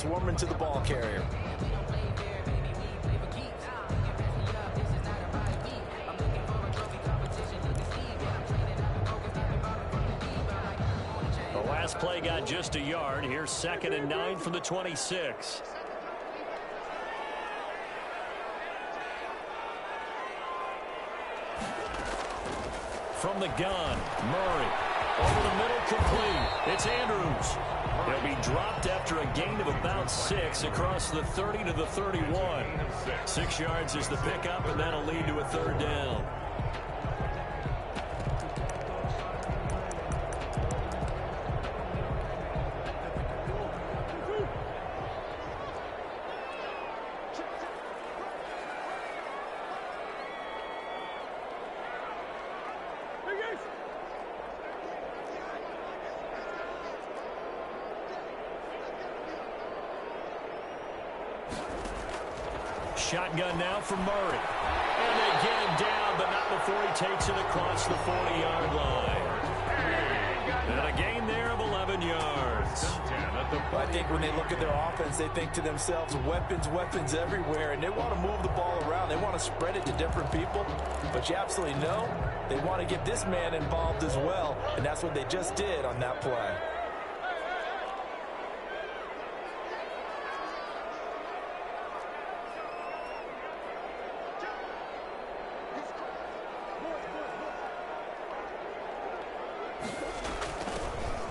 swarming to the ball carrier. The last play got just a yard. Here's 2nd and 9 from the 26. From the gun, Murray. Over the middle, complete. It's Andrews. He'll be dropped after a gain of about 6 across the 30 to the 31. 6 yards is the pickup, and that'll lead to a 3rd down. Shotgun now from Murray. And they get him down, but not before he takes it across the 40-yard line. And a gain there of 11 yards. I think when they look at their offense, they think to themselves, weapons, weapons everywhere, and they want to move the ball around. They want to spread it to different people. But you absolutely know they want to get this man involved as well, and that's what they just did on that play.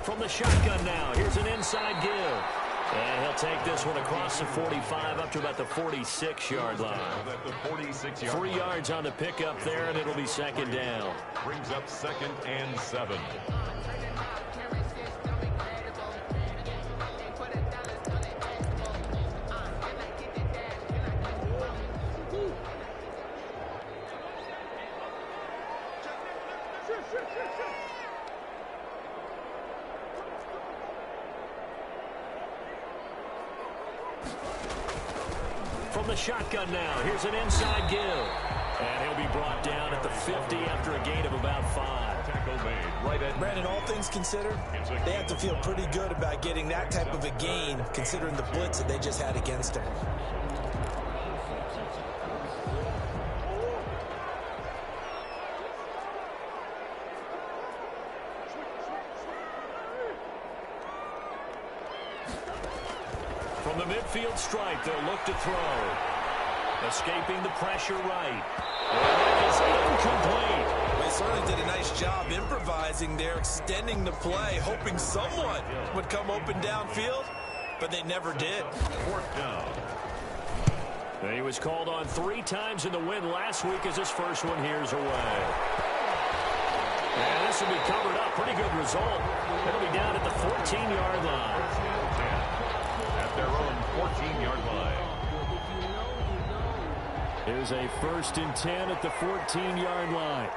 From the shotgun now, here's an inside give. And he'll take this one across the 45 up to about the 46-yard line. 3 yards on the pickup there, and it'll be 2nd down. Brings up 2nd and 7. From the shotgun now, here's an inside give. And he'll be brought down at the 50 after a gain of about 5. Tackle made right at Brandon, all things considered, they have to feel pretty good about getting that type of a gain, considering the blitz that they just had against them. From the midfield stripe, they'll look to throw. Escaping the pressure right. And that is incomplete. They certainly did a nice job improvising there, extending the play, hoping someone would come open downfield, but they never did. 4th down. And he was called on 3 times in the win last week as his first one here's away. And this will be covered up. Pretty good result. It'll be down at the 14-yard line. At their own 14-yard line. Here's a 1st and 10 at the 14-yard line.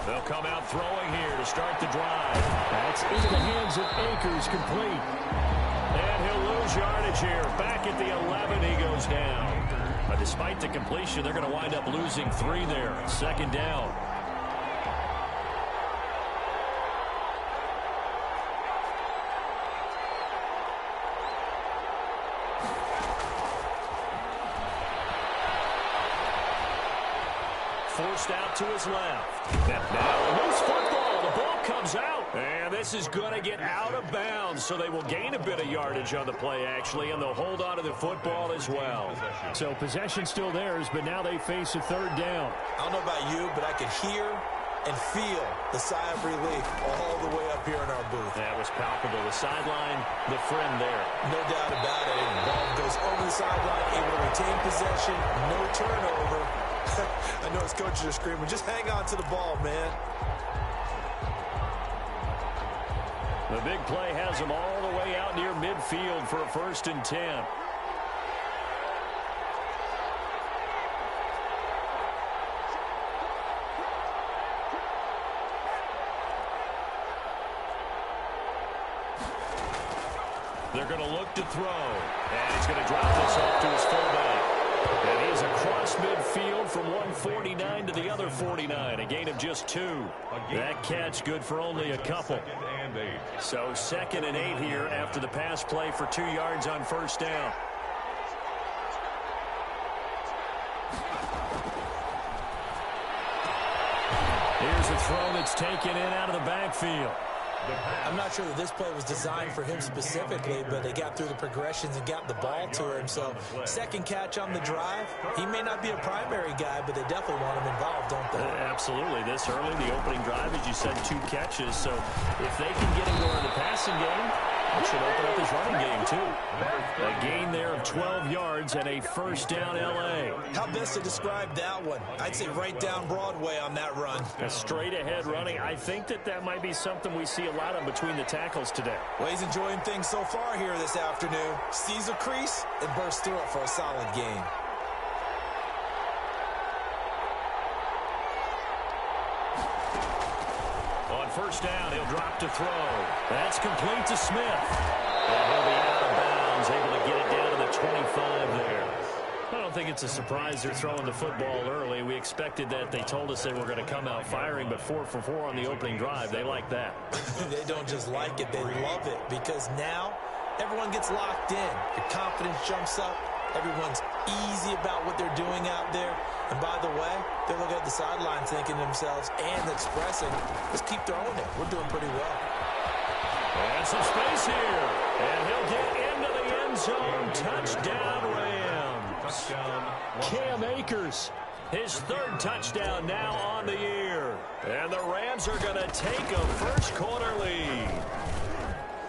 They'll come out throwing here to start the drive. That's into the hands of Akers, complete. And he'll lose yardage here. Back at the 11, he goes down. But despite the completion, they're going to wind up losing 3 there. 2nd down. Forced out to his left. Now, loose football. The ball comes out. And this is going to get out of bounds, so they will gain a bit of yardage on the play, actually, and they'll hold on to the football as well. So possession still theirs, but now they face a 3rd down. I don't know about you, but I could hear and feel the sigh of relief all the way up here in our booth. That was palpable. The sideline, the friend there. No doubt about it. And ball goes over the sideline, able to retain possession, no turnover. I know his coaches are screaming, just hang on to the ball, man. The big play has him all the way out near midfield for a 1st and 10. They're going to look to throw. And he's going to drop this off to his fullback. And he 49 to the other 49, a gain of just 2. That catch good for only a couple. So 2nd and 8 here after the pass play for 2 yards on first down. Here's a throw that's taken in out of the backfield. I'm not sure that this play was designed for him specifically, but they got through the progressions and got the ball to him. So 2nd catch on the drive. He may not be a primary guy, but they definitely want him involved, don't they? Absolutely. This early, the opening drive, as you said, 2 catches. So if they can get him going in the passing game, it should open up his running game, too. A gain there of 12 yards and a first down L.A. How best to describe that one? I'd say right down Broadway on that run. A straight-ahead running. I think that might be something we see a lot of between the tackles today. Well, he's enjoying things so far here this afternoon. Sees a crease and bursts through it for a solid gain. On first down, he'll drop to throw. That's complete to Smith. And he'll be out of bounds, able to get it down to the 25 there. I don't think it's a surprise they're throwing the football early. We expected that. They told us they were going to come out firing, but 4 for 4 on the opening drive. They like that. They don't just like it, they love it, because now everyone gets locked in. Your confidence jumps up. Everyone's easy about what they're doing out there. And by the way, they look at the sideline thinking to themselves and expressing, let's keep throwing it. We're doing pretty well. And some space here. And he'll get into the end zone. Touchdown, Rams. Cam Akers, his 3rd touchdown now on the year. And the Rams are going to take a first quarter lead.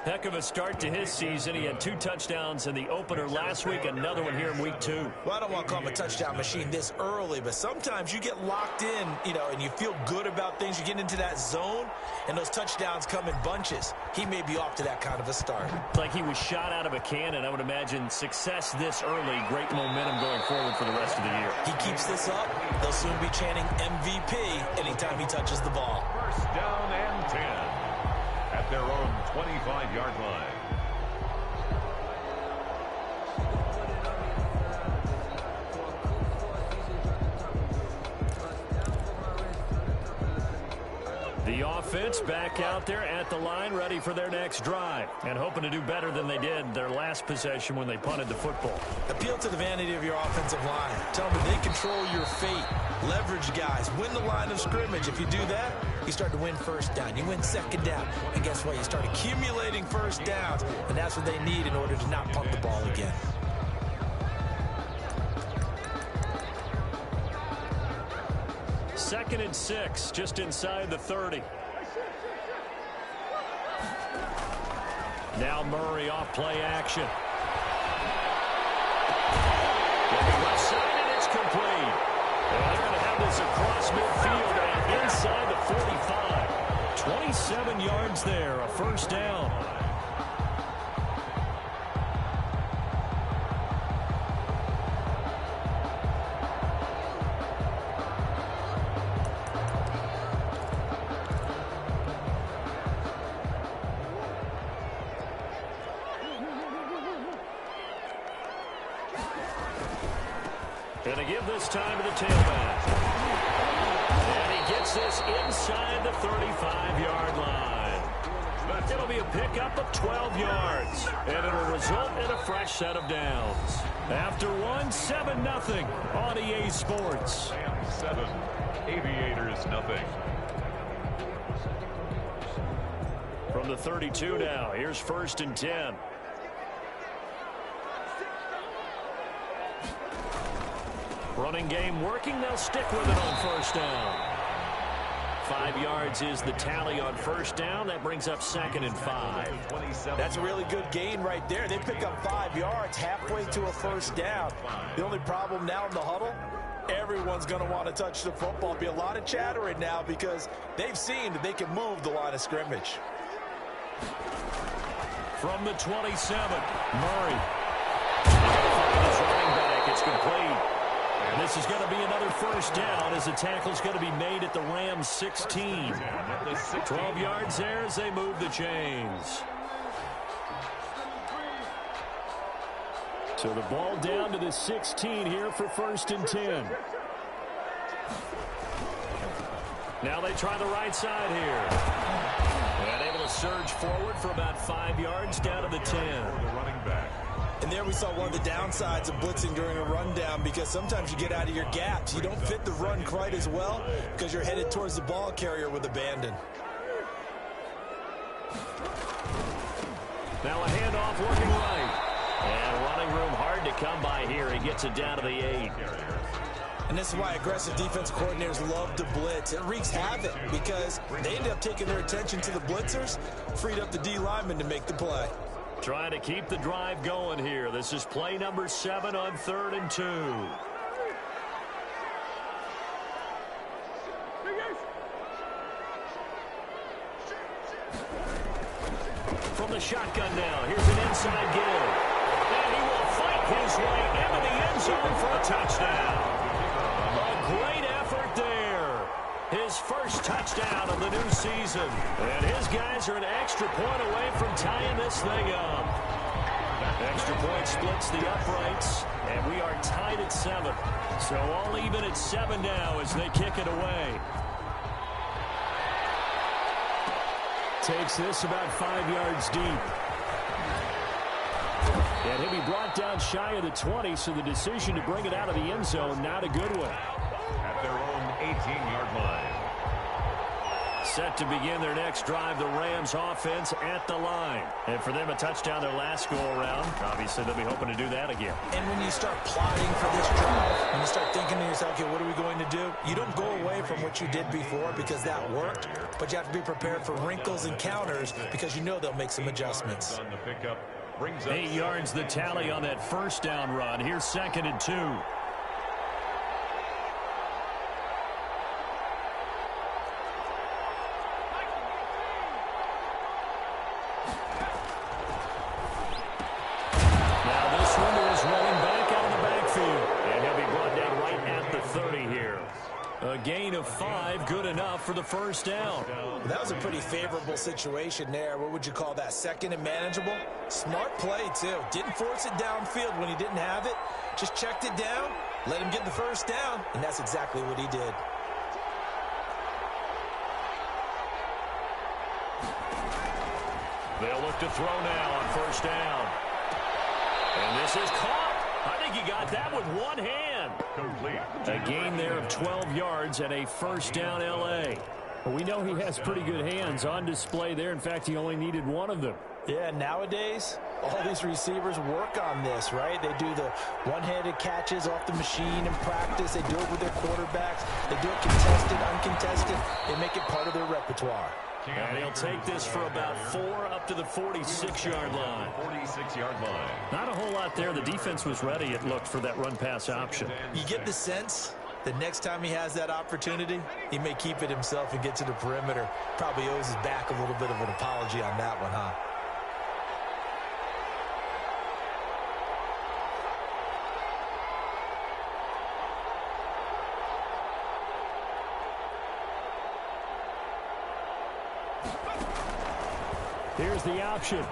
Heck of a start to his season. He had 2 touchdowns in the opener last week, another one here in week 2. Well, I don't want to call him a touchdown machine this early, but sometimes you get locked in, and you feel good about things. You get into that zone, and those touchdowns come in bunches. He may be off to that kind of a start. Like he was shot out of a cannon. I would imagine success this early, great momentum going forward for the rest of the year. He keeps this up, they'll soon be chanting MVP anytime he touches the ball. First down and 10 at their own 25-yard line. The offense back out there at the line, ready for their next drive, and hoping to do better than they did their last possession when they punted the football. Appeal to the vanity of your offensive line. Tell them they control your fate. Leverage guys. Win the line of scrimmage. If you do that, you start to win first down. You win 2nd down. And guess what? You start accumulating first downs, and that's what they need in order to not punt the ball again. Second and 6, just inside the 30. Now Murray off play action. Looking left side, and it's complete. And they're going to have this across midfield and inside the 45. 27 yards there, a first down. Going to give this time to the tailback. And he gets this inside the 35-yard line. But it'll be a pickup of 12 yards. And it'll result in a fresh set of downs. After one, 7-0 on EA Sports. 7, Aviators nothing. From the 32 now, here's 1st and 10. Running game working. They'll stick with it on first down. 5 yards is the tally on first down. That brings up 2nd and 5. That's a really good gain right there. They pick up 5 yards halfway to a first down. The only problem now in the huddle, everyone's going to want to touch the football. There'll be a lot of chattering now because they've seen that they can move the line of scrimmage. From the 27, Murray. His running back. It's complete. And this is going to be another first down as the tackle's going to be made at the Rams 16. 12 yards there as they move the chains. So the ball down to the 16 here for 1st and 10. Now they try the right side here. And able to surge forward for about 5 yards down to the 10. For the running back. And there we saw one of the downsides of blitzing during a rundown, because sometimes you get out of your gaps. You don't fit the run quite as well because you're headed towards the ball carrier with abandon. Now a handoff working right. And running room hard to come by here. He gets it down to the 8. And this is why aggressive defensive coordinators love to blitz. It wreaks havoc because they end up taking their attention to the blitzers, freed up the D lineman to make the play. Trying to keep the drive going here. This is play number 7 on 3rd and 2. From the shotgun now, here's an inside give. And he will fight his way into the end zone for a touchdown. A great effort there. His first touchdown of the new season. And his guys are an extra point away from tying this thing up. Extra point splits the uprights, and we are tied at 7. So all even at 7 now as they kick it away. Takes this about 5 yards deep. And he'll be brought down shy of the 20, so the decision to bring it out of the end zone, not a good one. At their own 18-yard line. Set to begin their next drive, the Rams offense at the line. And for them, a touchdown their last go-around. Obviously, they'll be hoping to do that again. And when you start plotting for this drive, when you start thinking to yourself, okay, what are we going to do? You don't go away from what you did before because that worked, but you have to be prepared for wrinkles and counters because you know they'll make some adjustments. On the pickup, brings up 8 yards the tally on that first down run. Here's 2nd and 2. Gain of 5, good enough for the first down. That was a pretty favorable situation there. What would you call that? 2nd and manageable? Smart play, too. Didn't force it downfield when he didn't have it. Just checked it down, let him get the first down, and that's exactly what he did. They'll look to throw now on first down. And this is caught. I think he got that with one hand. complete. A gain there of 12 yards and a first down L.A. Well, we know he has pretty good hands on display there. In fact, he only needed one of them. Yeah, nowadays, all these receivers work on this, right? They do the one-handed catches off the machine in practice. They do it with their quarterbacks. They do it contested, uncontested. They make it part of their repertoire. And he'll take this for about 4 up to the 46-yard line. 46-yard line. Not a whole lot there. The defense was ready, it looked, for that run-pass option. You get the sense that next time he has that opportunity, he may keep it himself and get to the perimeter. Probably owes his back a little bit of an apology on that one, huh? Here's the option.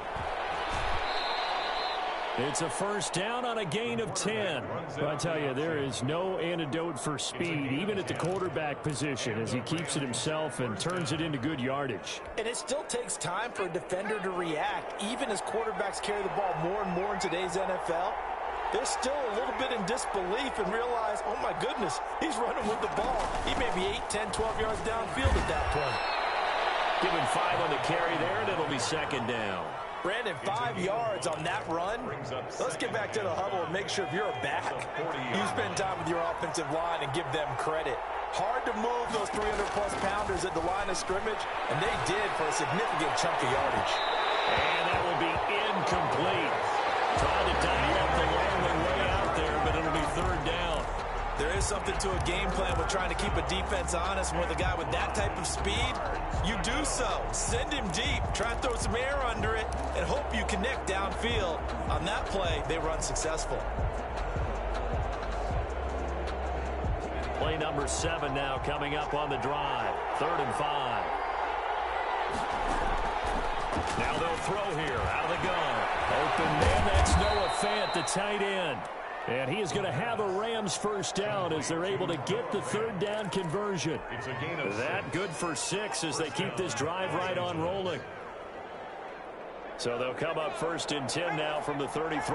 It's a first down on a gain of 10. Well, I tell you, there is no antidote for speed, even at the quarterback position, as he keeps it himself and turns it into good yardage. And it still takes time for a defender to react. Even as quarterbacks carry the ball more and more in today's NFL, they're still a little bit in disbelief and realize, oh my goodness, he's running with the ball. He may be 8, 10, 12 yards downfield at that point. Give him 5 on the carry there, and it'll be second down. Brandon, 5 yards on that run. Let's get back to the huddle and make sure if you're a back, you spend time with your offensive line and give them credit. Hard to move those 300-plus pounders at the line of scrimmage, and they did for a significant chunk of yardage. And that will be incomplete. Trying to dial up the long way out there, but it'll be third down. There is something to a game plan with trying to keep a defense honest. With a guy with that type of speed, you do so. Send him deep. Try and throw some air under it and hope you connect downfield. On that play, they run successful. Play number 7 now coming up on the drive. 3rd and 5. Now they'll throw here out of the gun. Open man, that's Noah Fant, the tight end. And he is going to have a Rams first down as they're able to get the third down conversion. It's a gain of that good for 6 as they keep this drive right on rolling. So they'll come up first and 10 now from the 33.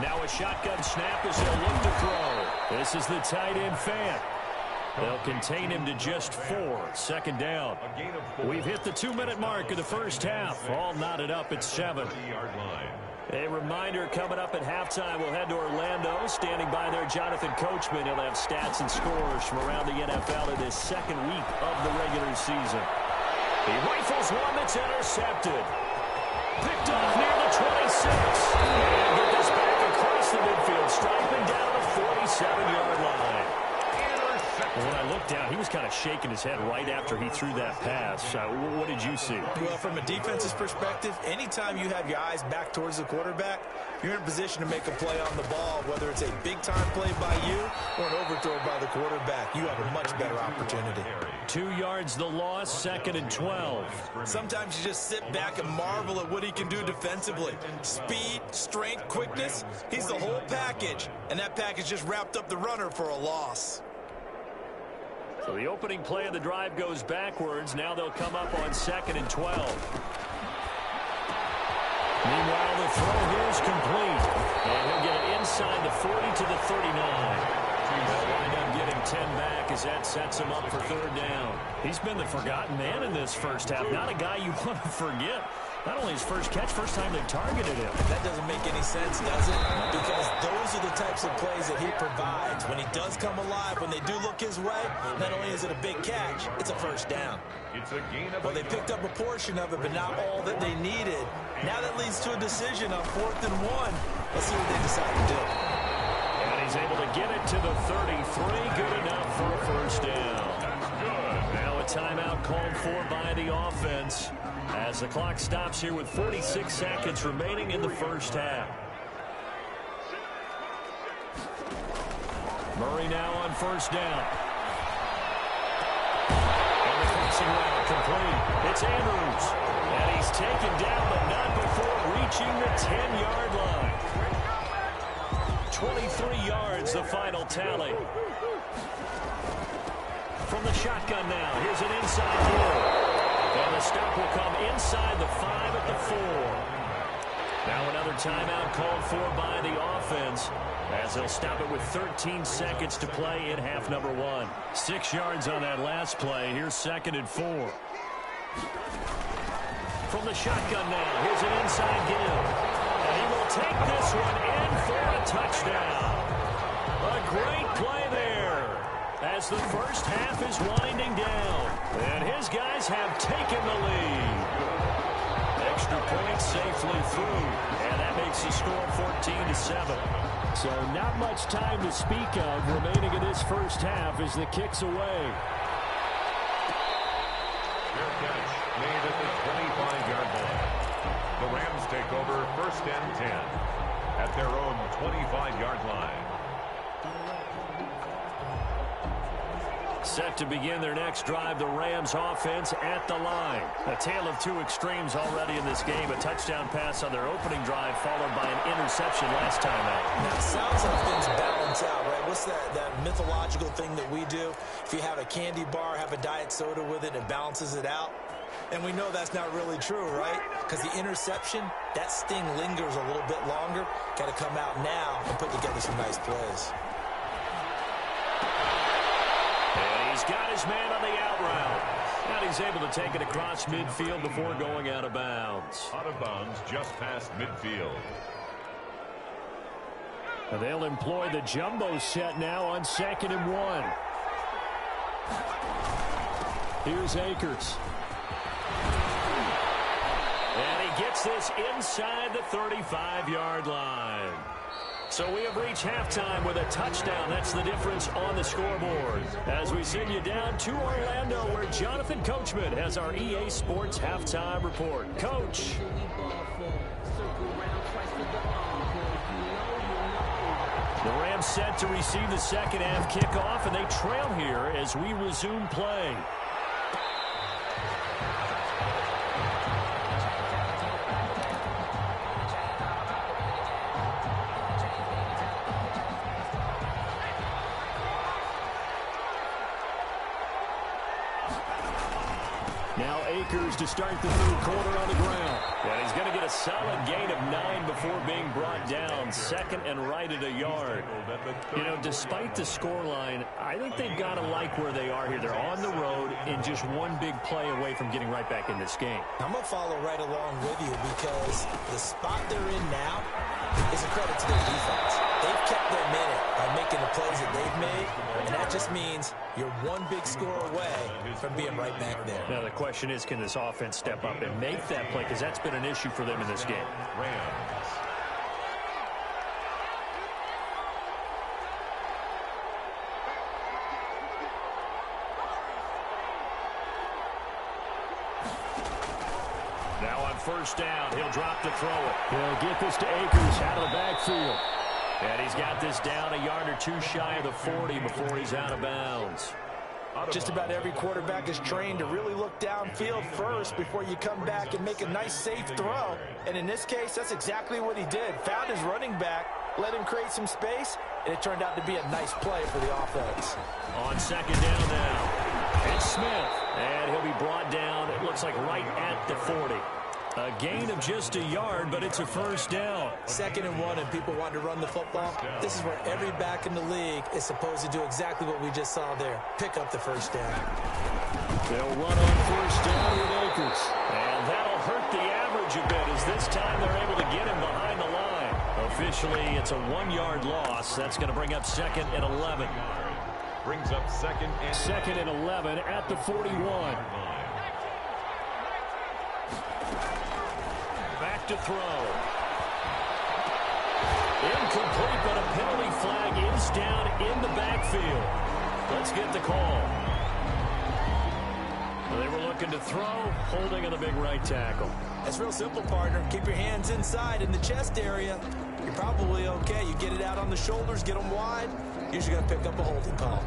Now a shotgun snap as they'll look to throw. This is the tight end Fant. They'll contain him to just 4. Second down. We've hit the 2-minute mark of the first half. All knotted up at 7. A reminder coming up at halftime, we'll head to Orlando. Standing by there, Jonathan Coachman. He'll have stats and scores from around the NFL in this second week of the regular season. He rifles one that's intercepted. Picked off near the 26. And get this back across the midfield, striping down the 47-yard line. When I looked down, he was kind of shaking his head right after he threw that pass. What did you see? Well, from a defense's perspective, anytime you have your eyes back towards the quarterback, you're in a position to make a play on the ball, whether it's a big-time play by you or an overthrow by the quarterback. You have a much better opportunity. 2 yards the loss, second and 12. Sometimes you just sit back and marvel at what he can do defensively. Speed, strength, quickness, he's the whole package. And that package just wrapped up the runner for a loss. So the opening play of the drive goes backwards. Now they'll come up on second and 12. Meanwhile, the throw here is complete. And he'll get it inside the 40 to the 39. They'll wind up getting 10 back as that sets him up for third down. He's been the forgotten man in this first half. Not a guy you want to forget. Not only his first catch, first time they targeted him. That doesn't make any sense, does it? Because those are the types of plays that he provides. When he does come alive, when they do look his way, not only is it a big catch, it's a first down. Well, they picked up a portion of it, but not all that they needed. Now that leads to a decision on 4th and 1. Let's see what they decide to do. And he's able to get it to the 33. Good enough for a first down. Now a timeout called for by the offense as the clock stops here with 46 seconds remaining in the first half. Murray now on first down. And the passing route complete. It's Andrews. And he's taken down, but not before reaching the 10-yard line. 23 yards, the final tally. From the shotgun now, here's an inside hill. And the stop will come inside the 5 at the 4. Now another timeout called for by the offense as they'll stop it with 13 seconds to play in half number 1. 6 yards on that last play. Here's second and 4. From the shotgun now, here's an inside give. And he will take this one in for a touchdown. A great play there as the first half is winding down. And his guys have taken the lead. Extra point safely through. And that makes the score 14-7. So not much time to speak of remaining in this first half as the kick's away. Fair catch made at the 25-yard line. The Rams take over first and 10 at their own 25-yard line. Set to begin their next drive, the Rams offense at the line. A tale of two extremes already in this game. A touchdown pass on their opening drive followed by an interception last time out. Now, it sounds like things balance out, right? What's that mythological thing that we do? If you have a candy bar, have a diet soda with it, it balances it out. And we know that's not really true, right? Because the interception, that sting lingers a little bit longer. Got to come out now and put together some nice plays. He's got his man on the out route. And he's able to take it across midfield before going out of bounds. Out of bounds just past midfield. And they'll employ the jumbo set now on second and 1. Here's Akers. And he gets this inside the 35-yard line. So we have reached halftime with a touchdown. That's the difference on the scoreboard. As we send you down to Orlando, where Jonathan Coachman has our EA Sports halftime report. Coach. The Rams set to receive the second half kickoff, and they trail here as we resume play. Akers to start the third quarter on the ground. And he's going to get a solid gain of 9 before being brought down. Second and right at a yard. You know, despite the scoreline, I think they've got to like where they are here. They're on the road and just one big play away from getting right back in this game. I'm going to follow right along with you because the spot they're in now is a credit to their defense. They've kept their minute by making the plays that they've made, and that just means you're one big score away from being right back there. Now the question is, can this offense step up and make that play? Because that's been an issue for them in this game. Now on first down, he'll drop to throw it. He'll get this to Akers out of the backfield. And he's got this down a yard or two shy of the 40 before he's out of bounds. Just about every quarterback is trained to really look downfield first before you come back and make a nice, safe throw. And in this case, that's exactly what he did. Found his running back, let him create some space, and it turned out to be a nice play for the offense. On second down now, it's Smith. And he'll be brought down, it looks like right at the 40. A gain of just a yard, but it's a first down. 2nd and 1, and people want to run the football. This is where every back in the league is supposed to do exactly what we just saw there. Pick up the first down. They'll run on first down with Akers. And that'll hurt the average a bit as this time they're able to get him behind the line. Officially, it's a 1-yard loss. That's going to bring up 2nd and 11. Brings up 2nd and 11 at the 41. Back to throw. Incomplete, but a penalty flag is down in the backfield. Let's get the call. They were looking to throw, holding on the big right tackle. That's real simple, partner. Keep your hands inside in the chest area. You're probably okay. You get it out on the shoulders, get them wide. Usually going to pick up a holding call.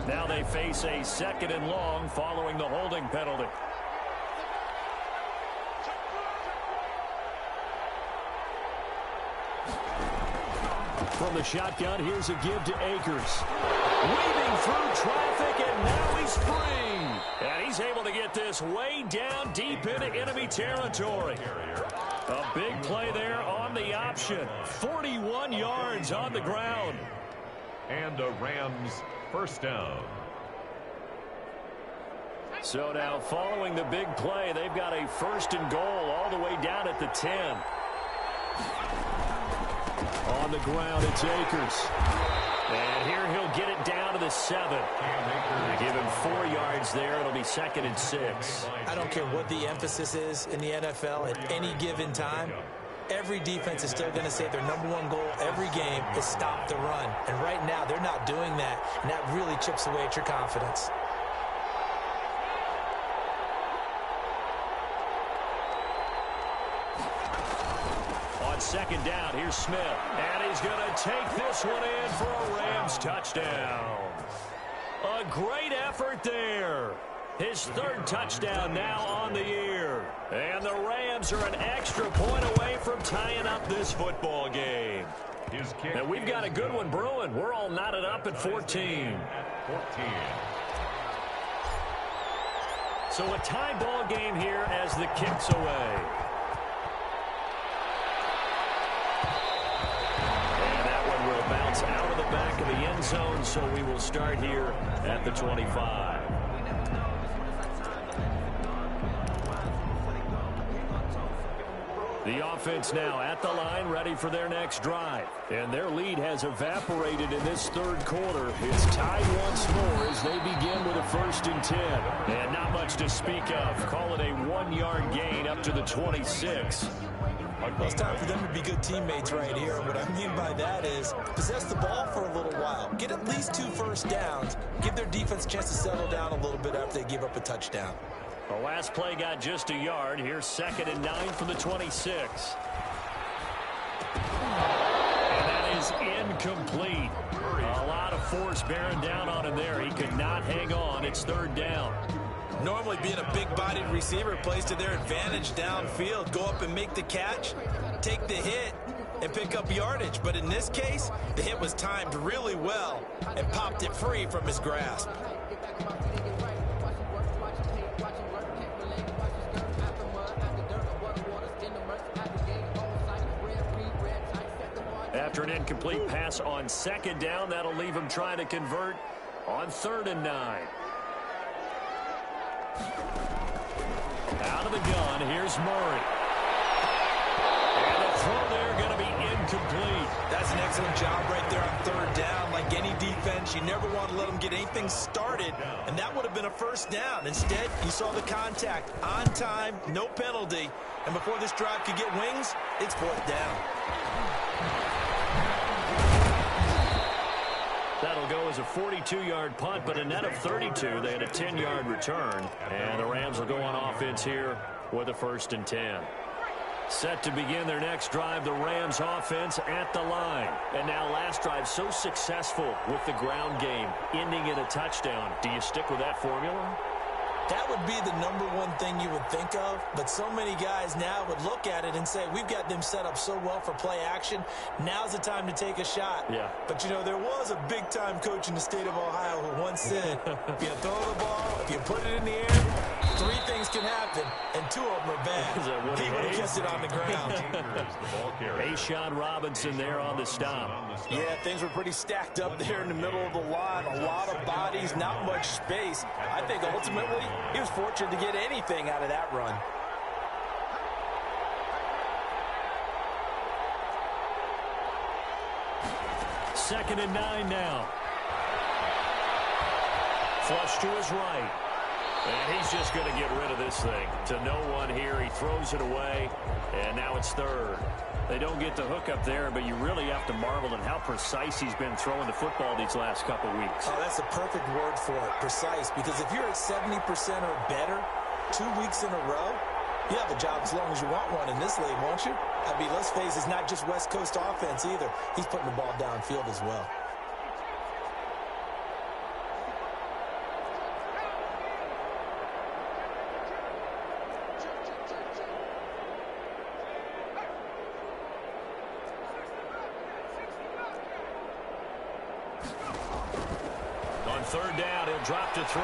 Now they face a 2nd and long following the holding penalty. From the shotgun, here's a give to Akers. Weaving through traffic, and now he's free. And he's able to get this way down deep into enemy territory. A big play there on the option. 41 yards on the ground. And a Rams first down. So now following the big play, they've got a 1st and goal all the way down at the 10. On the ground, it's Akers. And here he'll get it down to the 7. They give him 4 yards there. It'll be 2nd and 6. I don't care what the emphasis is in the NFL at any given time. Every defense is still going to say their #1 goal every game is stop the run. And right now, they're not doing that. And that really chips away at your confidence. On 2nd down, here's Smith. And he's going to take this one in for a Rams touchdown. A great effort there. His 3rd touchdown now on the year. And the Rams are an extra point away from tying up this football game. And we've got a good one brewing. We're all knotted up at 14. So a tie ball game here as the kick's away. And that one will bounce out of the back of the end zone, so we will start here at the 25. The offense now at the line, ready for their next drive. And their lead has evaporated in this 3rd quarter. It's tied once more as they begin with a 1st and 10. And not much to speak of. Call it a 1-yard gain up to the 26. Well, it's time for them to be good teammates right here. What I mean by that is possess the ball for a little while. Get at least 2 first downs. Give their defense a chance to settle down a little bit after they give up a touchdown. The last play got just a yard. Here's 2nd and 9 from the 26. And that is incomplete. A lot of force bearing down on him there. He could not hang on. It's 3rd down. Normally being a big-bodied receiver plays to their advantage downfield. Go up and make the catch, take the hit, and pick up yardage. But in this case, the hit was timed really well and popped it free from his grasp. After an incomplete pass on second down, that'll leave him trying to convert on 3rd and 9. Out of the gun, here's Murray. And the throw there going to be incomplete. That's an excellent job right there on 3rd down. Like any defense, you never want to let them get anything started, and that would have been a 1st down. Instead, you saw the contact on time, no penalty, and before this drive could get wings, it's 4th down. That'll go as a 42-yard punt, but a net of 32. They had a 10-yard return, and the Rams will go on offense here with a 1st and 10. Set to begin their next drive, the Rams offense at the line. And now last drive so successful with the ground game, ending in a touchdown. Do you stick with that formula? That would be the #1 thing you would think of, but so many guys now would look at it and say, we've got them set up so well for play action, now's the time to take a shot. Yeah. But, you know, there was a big-time coach in the state of Ohio who once said, if you throw the ball, if you put it in the air, 3 things can happen, and 2 of them are bad. He would have kept it on the ground. A'Shawn Robinson there on the stop. Yeah, things were pretty stacked up there in the middle of the line. A lot of bodies, not much space. I think ultimately he was fortunate to get anything out of that run. Second and 9 now. Flush to his right. And he's just going to get rid of this thing. To no one here. He throws it away. And now it's 3rd. They don't get the hook up there, but you really have to marvel at how precise he's been throwing the football these last couple weeks. Oh, that's the perfect word for it, precise. Because if you're at 70% or better 2 weeks in a row, you have a job as long as you want one in this league, won't you? I mean, let's face it, it's not just West Coast offense either. He's putting the ball downfield as well. On 3rd down, he'll drop to throw.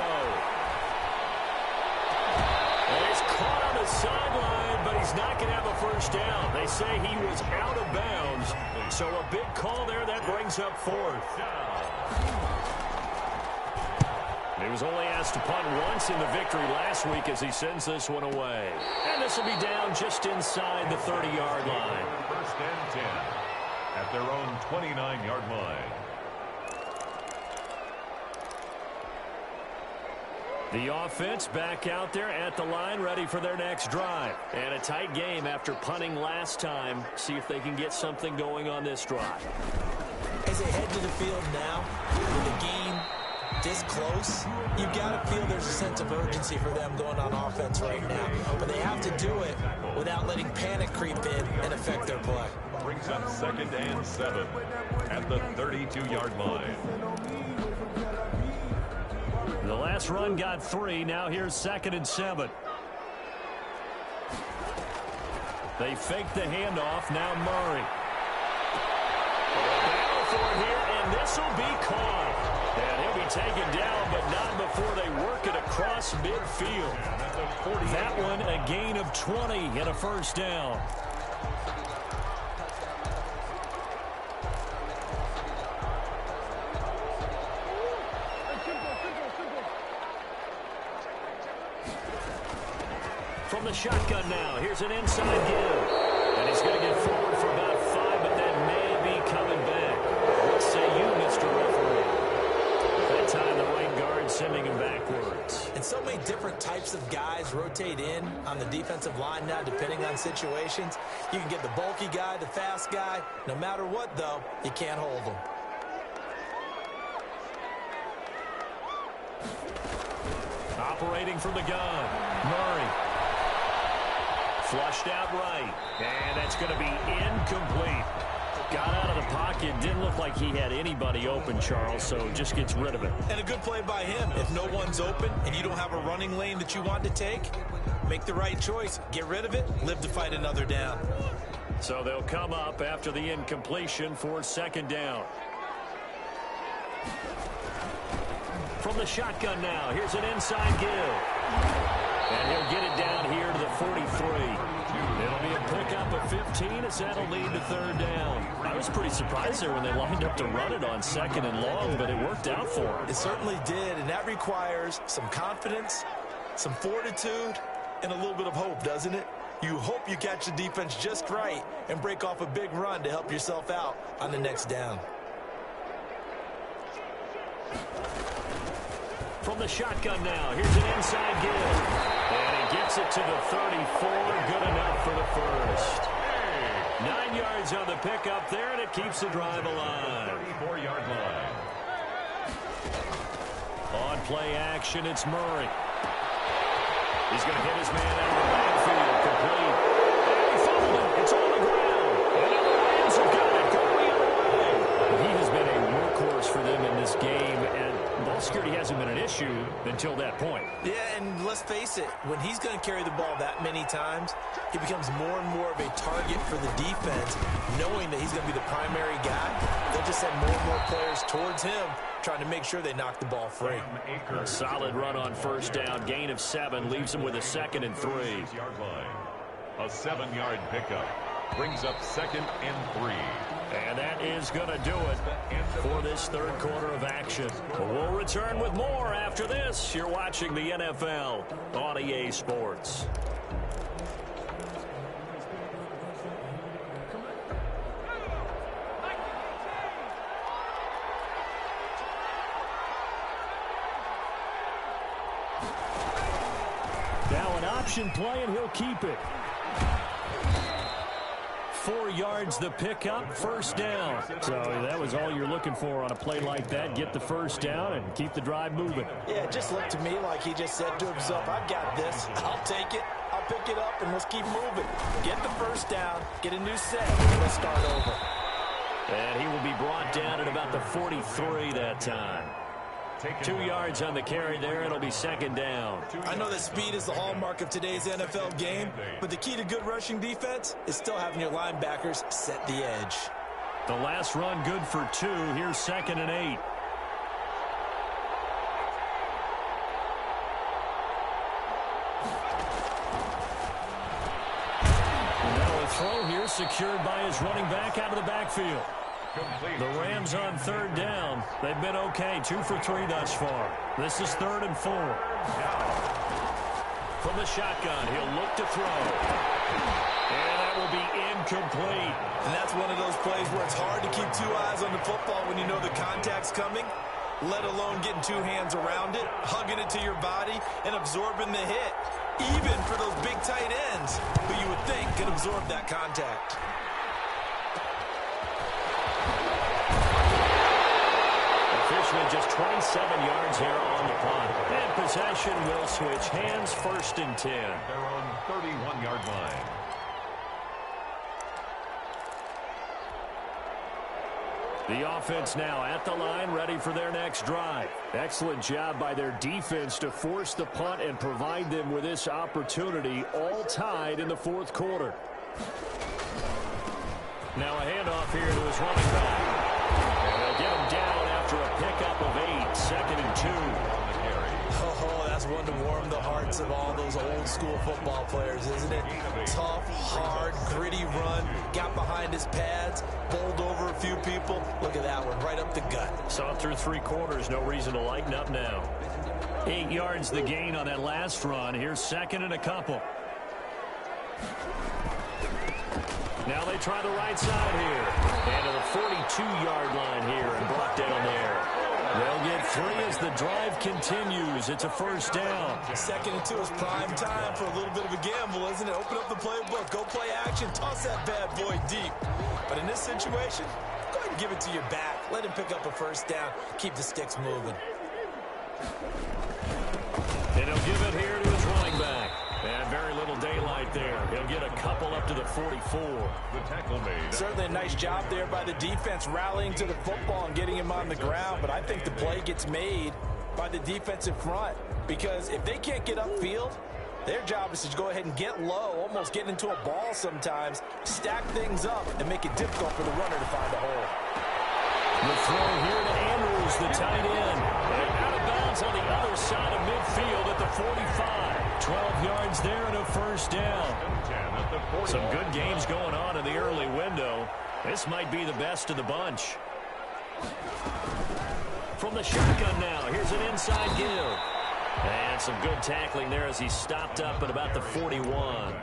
And he's caught on the sideline, but he's not going to have a 1st down. They say he was out of bounds. So a big call there, that brings up 4th. He was only asked to punt once in the victory last week as he sends this one away. And this will be down just inside the 30-yard line. 1st and 10 at their own 29-yard line. The offense back out there at the line, ready for their next drive. And a tight game after punting last time. See if they can get something going on this drive. As they head to the field now, with the game this close, you've got to feel there's a sense of urgency for them going on offense right now. But they have to do it without letting panic creep in and affect their play. Brings up 2nd and 7 at the 32-yard line. The last run got 3. Now here's 2nd and 7. They fake the handoff. Now Murray. Battle for it here, and this will be caught. And he'll be taken down, but not before they work it across midfield. That one a gain of 20 and a 1st down. From the shotgun now, here's an inside give. And he's going to get forward for about 5, but then may be coming back. What say you, Mr. Referee? That time the right guard sending him backwards. And so many different types of guys rotate in on the defensive line now, depending on situations. You can get the bulky guy, the fast guy. No matter what, though, you can't hold them. Operating from the gun, Murray. Flushed out right, and that's going to be incomplete. Got out of the pocket, didn't look like he had anybody open, Charles, so just gets rid of it. And a good play by him. If no one's open and you don't have a running lane that you want to take, make the right choice. Get rid of it, live to fight another down. So they'll come up after the incompletion for second down. From the shotgun now, here's an inside give. And he'll get it down here to the 43. It'll be a pickup of 15 as that'll lead to third down. I was pretty surprised there when they lined up to run it on second and long, but it worked out for them. It certainly did, and that requires some confidence, some fortitude, and a little bit of hope, doesn't it? You hope you catch the defense just right and break off a big run to help yourself out on the next down. From the shotgun now, here's an inside give. And he gets it to the 34, good enough for the first. 9 yards on the pickup there, and it keeps the drive alive. 34-yard line. On play action, it's Murray. He's going to hit his man out of the backfield, complete. And he fumbled it. It's on the ground. And now the Rams have got it going the other way. He has been a workhorse for them in this game, and ball security hasn't been an issue until that point. Yeah, and let's face it, when he's going to carry the ball that many times, he becomes more and more of a target for the defense, knowing that he's going to be the primary guy. They'll just send more and more players towards him, trying to make sure they knock the ball free. A solid run on first down, gain of 7, leaves him with a 2nd and 3. A 7-yard pickup brings up 2nd and 3. And that is going to do it for this third quarter of action. We'll return with more after this. You're watching the NFL on EA Sports. Now an option play, and he'll keep it. 4 yards the pickup, first down. So that was all you're looking for on a play like that. Get the first down and keep the drive moving. Yeah, it just looked to me like he just said to himself, I've got this. I'll take it. I'll pick it up, and let's keep moving. Get the first down, get a new set, and let's start over. And he will be brought down at about the 43 that time. 2 yards on the carry there. It'll be second down. I know that speed is the hallmark of today's NFL game, but the key to good rushing defense is still having your linebackers set the edge. The last run good for 2. Here's 2nd and 8. Now a throw here secured by his running back out of the backfield. The Rams on third down. They've been okay. 2 for 3 thus far. This is 3rd and 4. From the shotgun, he'll look to throw. And that will be incomplete. And that's one of those plays where it's hard to keep 2 eyes on the football when you know the contact's coming, let alone getting 2 hands around it, hugging it to your body, and absorbing the hit. Even for those big tight ends who you would think could absorb that contact. Just 27 yards here on the punt. And possession will switch hands, 1st and 10. They're on 31-yard line. The offense now at the line, ready for their next drive. Excellent job by their defense to force the punt and provide them with this opportunity, all tied in the 4th quarter. Now a handoff here to his running back. And they'll get him down after a pickup of 8, 2nd and 2. Oh, that's one to warm the hearts of all those old school football players, isn't it? Tough, hard, gritty run, got behind his pads, bowled over a few people. Look at that one, right up the gut. Saw through 3 quarters, no reason to lighten up now. 8 yards the gain on that last run. Here's 2nd and a couple. Now they try the right side here. And to the 42-yard line here and brought down there. They'll get 3 as the drive continues. It's a first down. 2nd and 2 is prime time for a little bit of a gamble, isn't it? Open up the playbook, go play action, toss that bad boy deep. But in this situation, go ahead and give it to your back. Let him pick up a first down. Keep the sticks moving. And he'll give it here to his running back. And very little daylight there. He'll get a couple up to the 44. The tackle made. Certainly a nice job there by the defense rallying to the football and getting him on the ground. But I think the play gets made by the defensive front. Because if they can't get upfield, Their job is to go ahead and get low, almost get into a ball sometimes, stack things up, and make it difficult for the runner to find a hole. The throw here to Andrews, the tight end. And out of bounds on the other side of midfield at the 45. 12 yards there and a first down. Some good games going on in the early window. This might be the best of the bunch. From the shotgun now, here's an inside give. And some good tackling there as he stopped up at about the 41.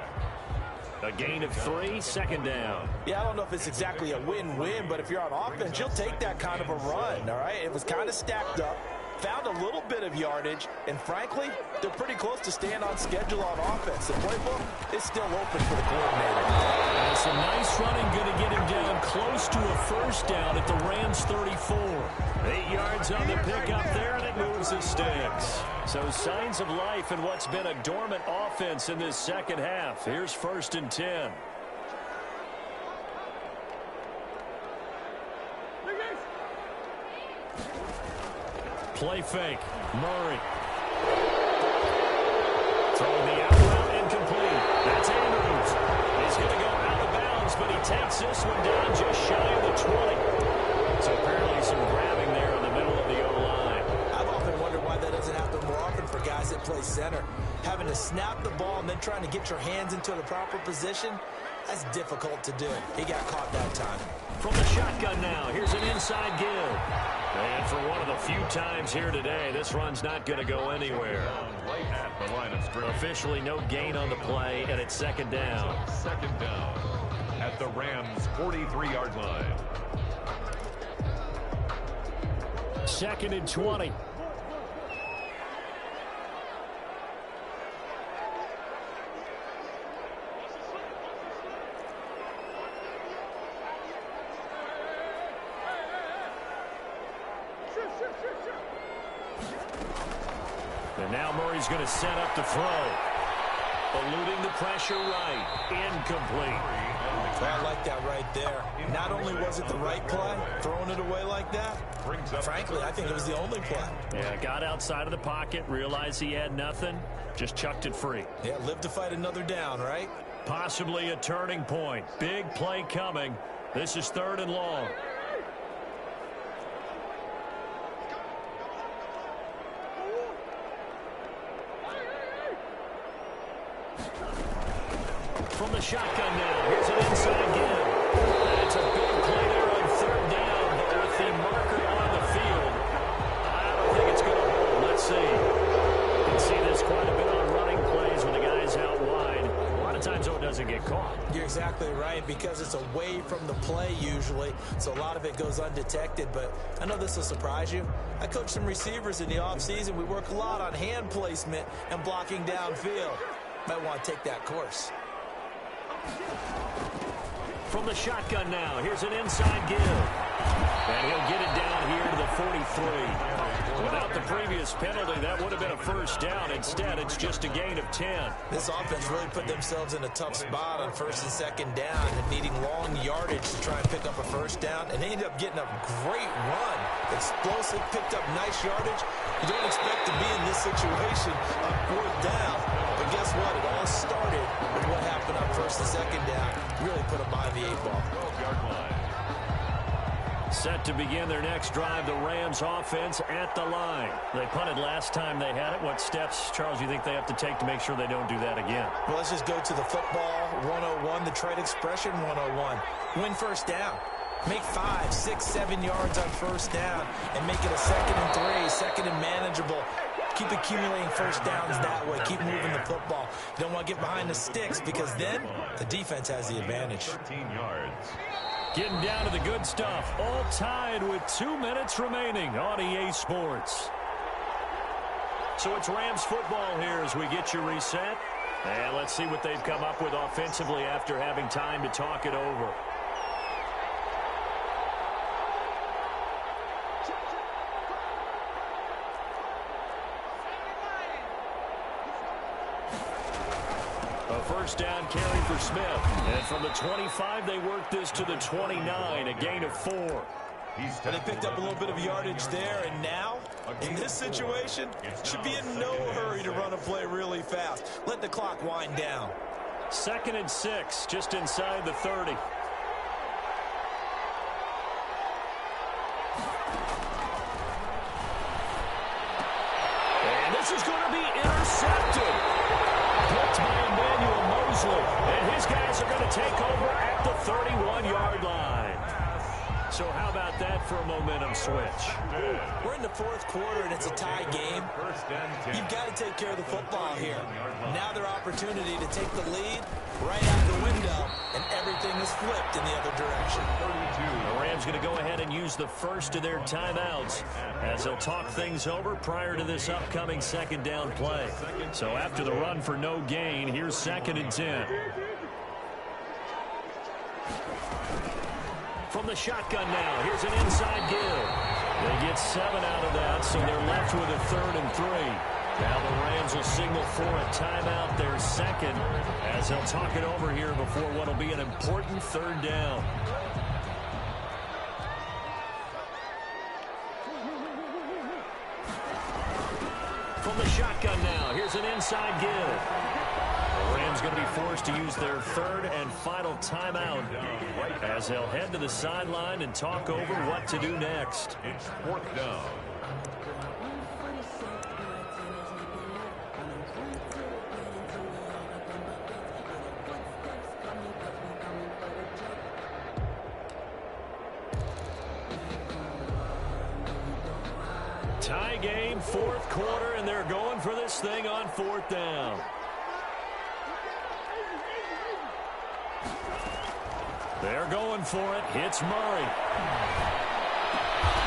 A gain of 3, second down. Yeah, I don't know if it's exactly a win-win, but if you're on offense, you'll take that kind of a run, all right? It was kind of stacked up, found a little bit of yardage, and frankly, they're pretty close to staying on schedule on offense. The playbook is still open for the coordinator. And some nice running, going to get him down close to a first down at the Rams 34. 8 yards on the pickup there, and it moves the sticks. So signs of life in what's been a dormant offense in this second half. Here's 1st and 10. Play fake. Murray. Throwing the out route incomplete. That's Andrews. He's going to go out of bounds, but he takes this one down just shy of the 20. So apparently some grabbing there in the middle of the O-line. I've often wondered why that doesn't happen more often for guys that play center. Having to snap the ball and then trying to get your hands into the proper position, that's difficult to do. He got caught that time. From the shotgun now, here's an inside give. And for one of the few times here today, this run's not going to go anywhere. Right at the line of scrimmage. Officially no gain on the play, and it's second down. Second down at the Rams' 43-yard line. 2nd and 20. And now Murray's going to set up to throw. Eluding the pressure right. Incomplete. I like that right there. Not only was it the right play, throwing it away like that, frankly, I think it was the only play. Yeah, got outside of the pocket, realized he had nothing, just chucked it free. Yeah, live to fight another down, right? Possibly a turning point. Big play coming. This is 3rd and long. From the shotgun now, here's an inside give. That's a big play there on 3rd down, but with the marker on the field, I don't think it's going to hold. Let's see. You can see this quite a bit on running plays when the guy's out wide. A lot of times, though, it doesn't get caught. You're exactly right, because it's away from the play usually, so a lot of it goes undetected, but I know this will surprise you. I coach some receivers in the offseason. We work a lot on hand placement and blocking downfield. Might want to take that course. From the shotgun now, here's an inside give. And he'll get it down here to the 43. Without the previous penalty, that would have been a first down. Instead, it's just a gain of 10. This offense really put themselves in a tough spot on 1st and 2nd down and needing long yardage to try and pick up a first down. And they ended up getting a great run. Explosive, picked up nice yardage. You don't expect to be in this situation on 4th down. But guess what? It all started with what happened on 1st and 2nd down. Really put them behind the 8-ball. 12-yard line. Set to begin their next drive, the Rams offense at the line. They punted last time they had it. What steps, Charles, you think they have to take to make sure they don't do that again? Well, let's just go to the football 101, the trade expression 101. Win first down. Make 5, 6, 7 yards on first down and make it a 2nd and 3, 2nd and manageable. Keep accumulating first downs that way. Keep moving the football. You don't want to get behind the sticks because then the defense has the advantage. 13 yards. Getting down to the good stuff. All tied with 2 minutes remaining on EA Sports. So it's Rams football here as we get you reset. And let's see what they've come up with offensively after having time to talk it over. A first down carry for Smith. And from the 25, they work this to the 29, a gain of 4. And they picked up a little bit of yardage there, and now, in this situation, should be in no hurry to run a play really fast. Let the clock wind down. 2nd and 6, just inside the 30. And this is going to be intercepted. Blocked by Emmanuel Mosley. And his guys are going to take over at the 31-yard line. So how about that for a momentum switch? We're in the 4th quarter, and it's a tie game. You've got to take care of the football here. Now their opportunity to take the lead right out the window, and everything is flipped in the other direction. The Rams going to go ahead and use the first of their timeouts as they'll talk things over prior to this upcoming 2nd down play. So after the run for no gain, here's 2nd and 10. From the shotgun now, here's an inside give. They get 7 out of that, so they're left with a 3rd and 3. Now the Rams will signal for a timeout, their 2nd, as they'll talk it over here before what will be an important 3rd down. From the shotgun now, here's an inside give. The Rams going to be forced to use their 3rd and final timeout as they'll head to the sideline and talk over what to do next. It's 4th down. Tie game, 4th quarter, and they're going for this thing on 4th down. They're going for it. Hits Murray.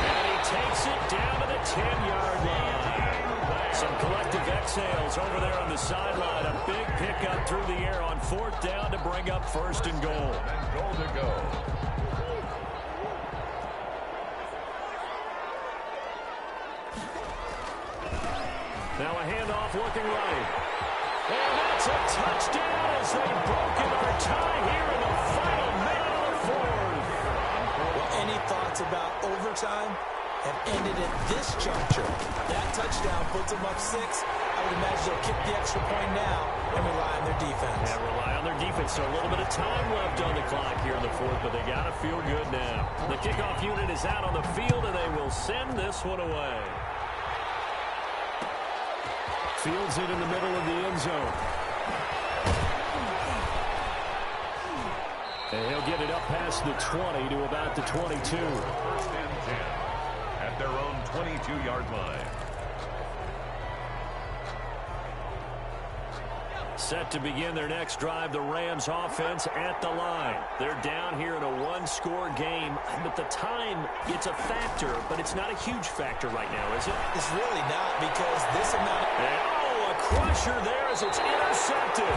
And he takes it down to the 10-yard line. Some collective exhales over there on the sideline. A big pickup through the air on 4th down to bring up 1st and goal. And goal to go. Now a handoff looking right. And that's a touchdown as they've broken our tie here in the final minute of the 4th. Well, any thoughts about overtime have ended at this juncture. That touchdown puts them up 6. I would imagine they'll kick the extra point now and rely on their defense. Yeah, rely on their defense. So a little bit of time left on the clock here in the 4th, but they got to feel good now. The kickoff unit is out on the field, and they will send this one away. Fields it in the middle of the end zone. And he'll get it up past the 20 to about the 22. 1st and 10 at their own 22-yard line. Set to begin their next drive, the Rams offense at the line. They're down here in a 1-score game, but the time, it's a factor, but it's not a huge factor right now, is it? It's really not, because this amount of... A crusher there as it's intercepted.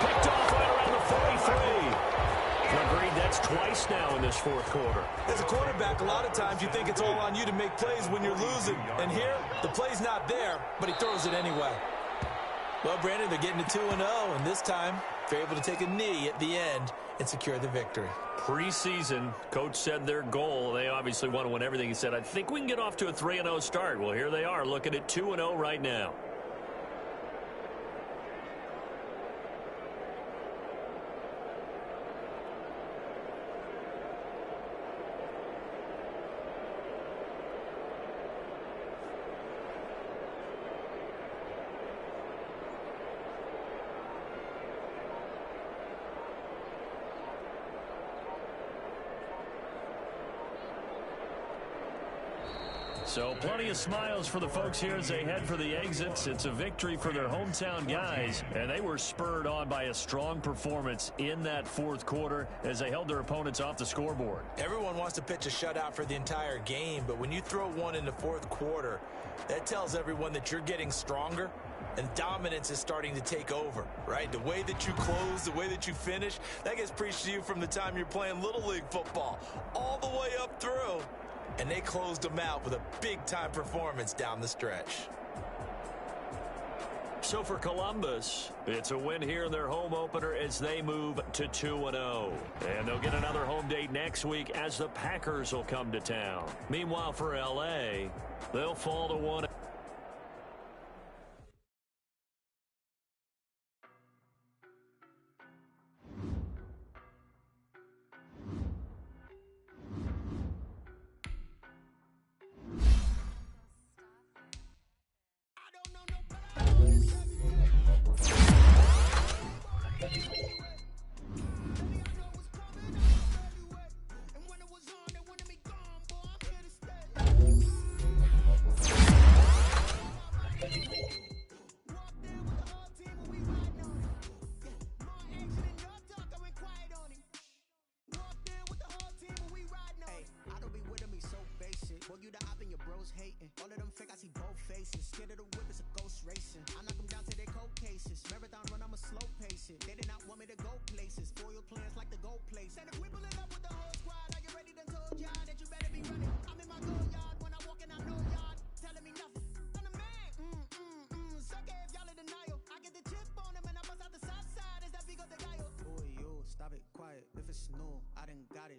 Picked off right around the 43. Agreed, that's twice now in this 4th quarter. As a quarterback, a lot of times you think it's all on you to make plays when you're losing. And here, the play's not there, but he throws it anyway. Well, Brandon, they're getting to 2-0, and this time they're able to take a knee at the end and secure the victory. Preseason, coach said their goal, they obviously want to win everything. He said, I think we can get off to a 3-0 start. Well, here they are looking at 2-0 right now. So plenty of smiles for the folks here as they head for the exits. It's a victory for their hometown guys, and they were spurred on by a strong performance in that 4th quarter as they held their opponents off the scoreboard. Everyone wants to pitch a shutout for the entire game, but when you throw one in the 4th quarter, that tells everyone that you're getting stronger and dominance is starting to take over, right? The way that you close, the way that you finish, that gets preached to you from the time you're playing Little League football all the way up through. And they closed them out with a big-time performance down the stretch. So for Columbus, it's a win here in their home opener as they move to 2-0. And they'll get another home date next week as the Packers will come to town. Meanwhile, for L.A., they'll fall to 1.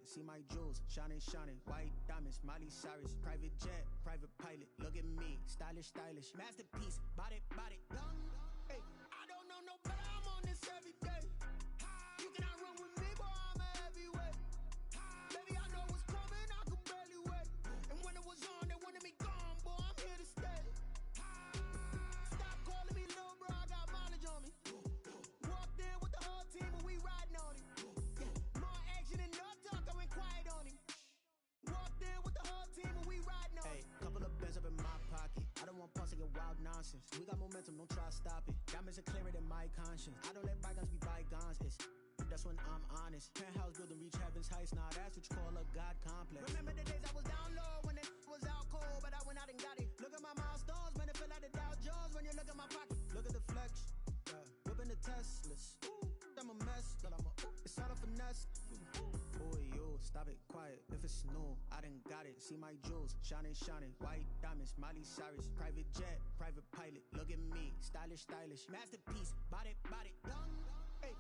See my jewels, shining, shining, white diamonds, Miley Cyrus, private jet, private pilot, look at me, stylish, stylish, masterpiece, body, body, young, hey, I don't know no better, I'm on this every day, you cannot run with me, boy, I'm a heavyweight, baby, I know what's coming, I could barely wait, and when it was on, they wanted me gone, boy, I'm here to stay, stop calling me little bro, I got mileage on me, walked in with the whole team, and we riding on it. More action and no talk, I went quiet on him. Walked in with the whole team and we riding on it. Hey, couple of bands up in my pocket. I don't want pulse to get wild nonsense. We got momentum, don't try to stop it. Diamonds are clearer than my conscience. I don't let bygones be bygones. That's when I'm honest. Penthouse building, reach heaven's heights. Now that's what you call a God complex. Remember the days I was down low when it was out cold, but I went out and got it. Look at my milestones, man, it feel like the Dow Jones when you look at my pocket. Look at the flex, whipping the Teslas. I'm a mess, but it's all a finesse. Boy, you stop it, quiet. If it's new, I done got it. See my jewels, shining, shining, white diamonds, Miley Cyrus, private jet, private pilot. Look at me, stylish, stylish, masterpiece, body, body, young, hey.